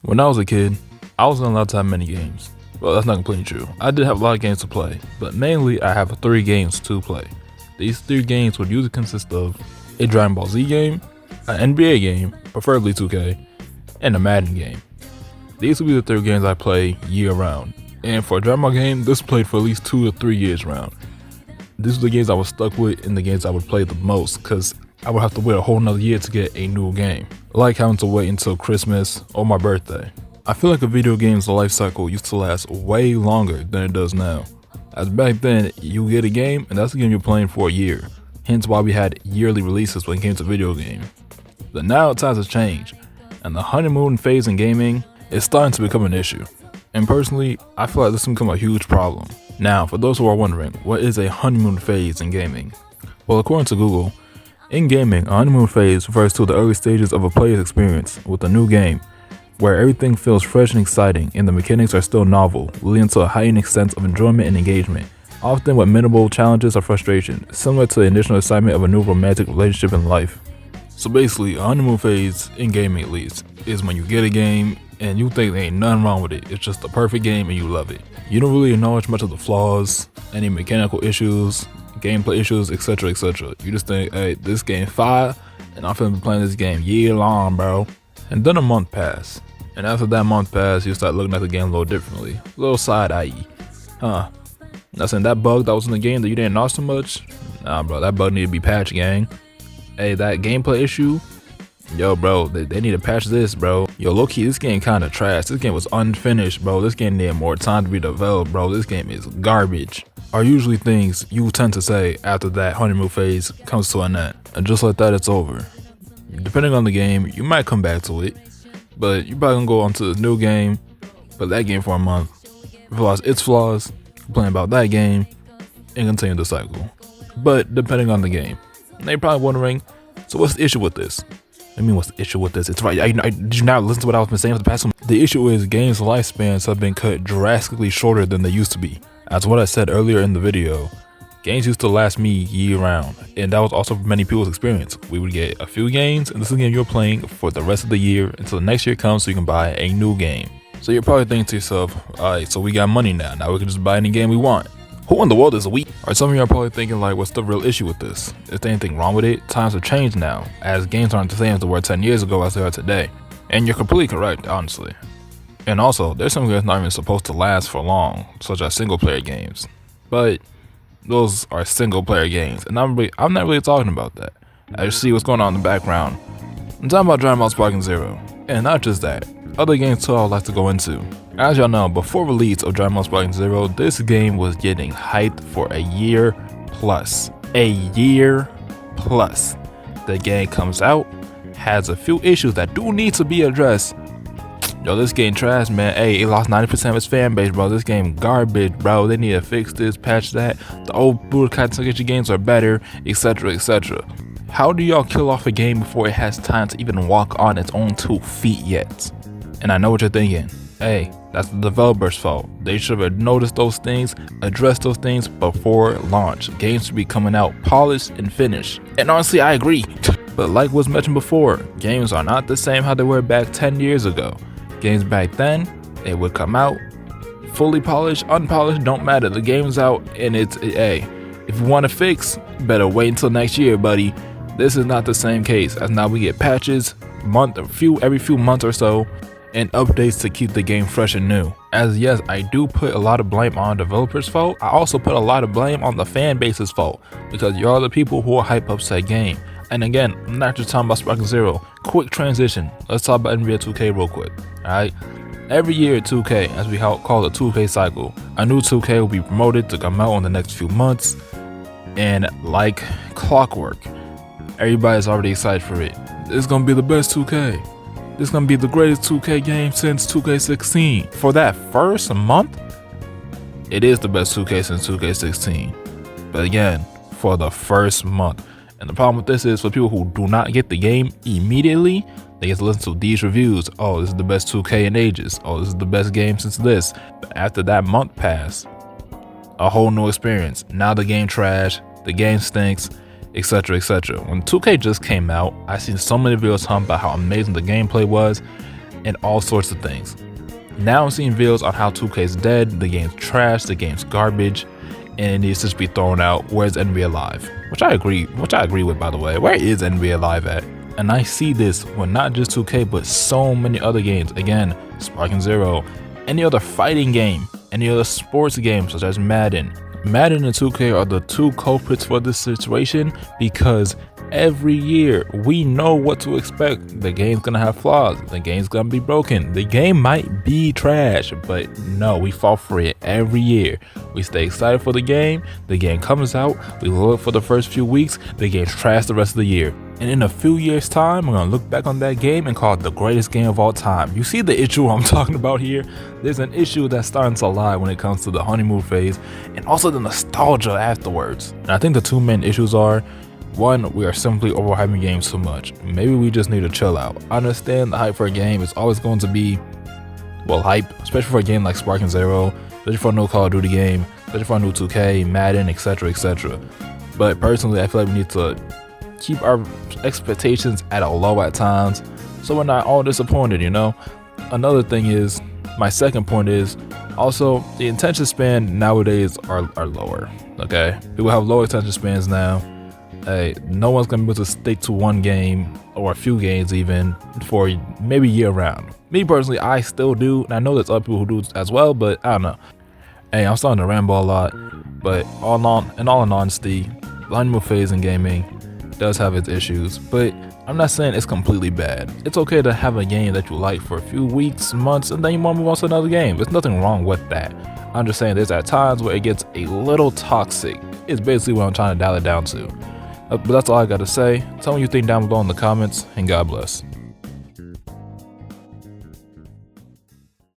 When I was a kid, I wasn't allowed to have many games. Well, that's not completely true. I did have a lot of games to play, but mainly I have 3 games to play. These 3 games would usually consist of a Dragon Ball Z game, an NBA game, preferably 2K, and a Madden game. These would be the 3 games I play year round. And for a Dragon Ball game, this played for at least 2 to 3 years round. These were the games I was stuck with and the games I would play the most, because I would have to wait a whole nother year to get a new game. Like having to wait until Christmas or my birthday. I feel like a video game's life cycle used to last way longer than it does now. As back then, you get a game and that's the game you're playing for a year. Hence why we had yearly releases when it came to video games. But now times have changed, and the honeymoon phase in gaming is starting to become an issue. And personally, I feel like this has become a huge problem. Now, for those who are wondering, what is a honeymoon phase in gaming? Well, according to Google, in gaming, a honeymoon phase refers to the early stages of a player's experience with a new game, where everything feels fresh and exciting and the mechanics are still novel, leading to a heightened sense of enjoyment and engagement, often with minimal challenges or frustration, similar to the initial excitement of a new romantic relationship in life. So basically, a honeymoon phase, in gaming at least, is when you get a game and you think there ain't nothing wrong with it. It's just the perfect game and you love it. You don't really acknowledge much of the flaws, any mechanical issues, gameplay issues, etc, etc. You just think, hey, this game fire, and I'm finna be playing this game year long, bro. And then a month pass, and after that month pass, you start looking at the game a little differently, a little side-eye. Not saying that bug that was in the game that you didn't know so much. Nah, bro, that bug need to be patched, gang. Hey, that gameplay issue, yo, bro, they need to patch this, bro. Yo, low-key, this game kind of trash. This game was unfinished, bro. This game needed more time to be developed, bro. This game is garbage. Are usually things you tend to say after that honeymoon phase comes to an end. And just like that, it's over. Depending on the game, you might come back to it, but you're probably gonna go on to the new game, play that game for a month, realize its flaws, complain about that game, and continue the cycle. But depending on the game. Now you're probably wondering, so what's the issue with this? I mean, what's the issue with this? It's right. Did you not listen to what I've been saying for the past one? The issue is games' lifespans have been cut drastically shorter than they used to be. As what I said earlier in the video, games used to last me year round, and that was also many people's experience. We would get a few games, and this is a game you're playing for the rest of the year until the next year comes so you can buy a new game. So you're probably thinking to yourself, alright, so we got money now we can just buy any game we want. Who in the world is weak? Or some of you are probably thinking like, what's the real issue with this? Is there anything wrong with it? Times have changed now, as games aren't the same as they were 10 years ago as they are today. And you're completely correct, honestly. And also, there's some games not even supposed to last for long, such as single player games. But those are single player games, and I'm not really talking about that. I just see what's going on in the background. I'm talking about Dragon Ball Sparking Zero. And not just that, other games too I would like to go into. As y'all know, before release of Dragon Ball Sparking Zero, this game was getting hyped for a year plus. A year plus. The game comes out, has a few issues that do need to be addressed. Yo, this game trash, man. Hey, it lost 90% of its fan base, bro. This game garbage, bro. They need to fix this, patch that. The old Budokai Tenkaichi games are better, etc, etc. How do y'all kill off a game before it has time to even walk on its own 2 feet yet? And I know what you're thinking. Hey, that's the developer's fault. They should have noticed those things, addressed those things before launch. Games should be coming out polished and finished. And honestly, I agree. But like was mentioned before, games are not the same how they were back 10 years ago. Games back then, it would come out fully polished, unpolished, don't matter. The game's out and hey, if you want to fix, better wait until next year, buddy. This is not the same case, as now we get patches every few months or so, and updates to keep the game fresh and new. As yes, I do put a lot of blame on developers' fault, I also put a lot of blame on the fan base's fault, because y'all are the people who will hype up said game. And again, I'm not just talking about Sparking Zero. Quick transition. Let's talk about NBA 2K real quick. Alright? Every year at 2K, as we call the 2K cycle, a new 2K will be promoted to come out in the next few months. And like clockwork, everybody's already excited for it. This is gonna be the best 2K. This is gonna be the greatest 2K game since 2K16. For that first month, it is the best 2K since 2K16. But again, for the first month. And the problem with this is for people who do not get the game immediately, they get to listen to these reviews. Oh, this is the best 2K in ages. Oh, this is the best game since this. But after that month pass, a whole new experience. Now the game trash, the game stinks, etc, etc. When 2K just came out, I seen so many videos talking about how amazing the gameplay was, and all sorts of things. Now I'm seeing videos on how 2K is dead, the game's trash, the game's garbage, and it needs to just be thrown out. Where's NBA Live? Which I agree with, by the way. Where is NBA Live at? And I see this with not just 2K, but so many other games. Again, Sparking Zero, any other fighting game, any other sports game such as Madden. Madden and 2K are the two culprits for this situation because every year we know what to expect. The game's gonna have flaws, the game's gonna be broken, the game might be trash, but no, we fall for it every year. We stay excited for the game comes out, we love it for the first few weeks, the game's trash the rest of the year. And in a few years time, we're gonna look back on that game and call it the greatest game of all time. You see the issue I'm talking about here? There's an issue that's starting to lie when it comes to the honeymoon phase and also the nostalgia afterwards. And I think the two main issues are, one, we are simply overhyping games too much. Maybe we just need to chill out. I understand the hype for a game is always going to be, well, hype, especially for a game like Sparking Zero, especially for a new Call of Duty game, especially for a new 2K, Madden, etc, etc. But personally, I feel like we need to keep our expectations at a low at times so we're not all disappointed, you know? Another thing is, my second point is, also, the attention span nowadays are lower, okay? People have low attention spans now. Hey, no one's gonna be able to stick to one game or a few games even for maybe year round. Me personally, I still do, and I know there's other people who do as well, but I don't know. Hey, I'm starting to ramble a lot, but in all honesty, the honeymoon phase in gaming does have its issues, but I'm not saying it's completely bad. It's okay to have a game that you like for a few weeks, months, and then you want to move on to another game. There's nothing wrong with that. I'm just saying there's at times where it gets a little toxic. It's basically what I'm trying to dial it down to. But that's all I gotta say. Tell me what you think down below in the comments, and God bless.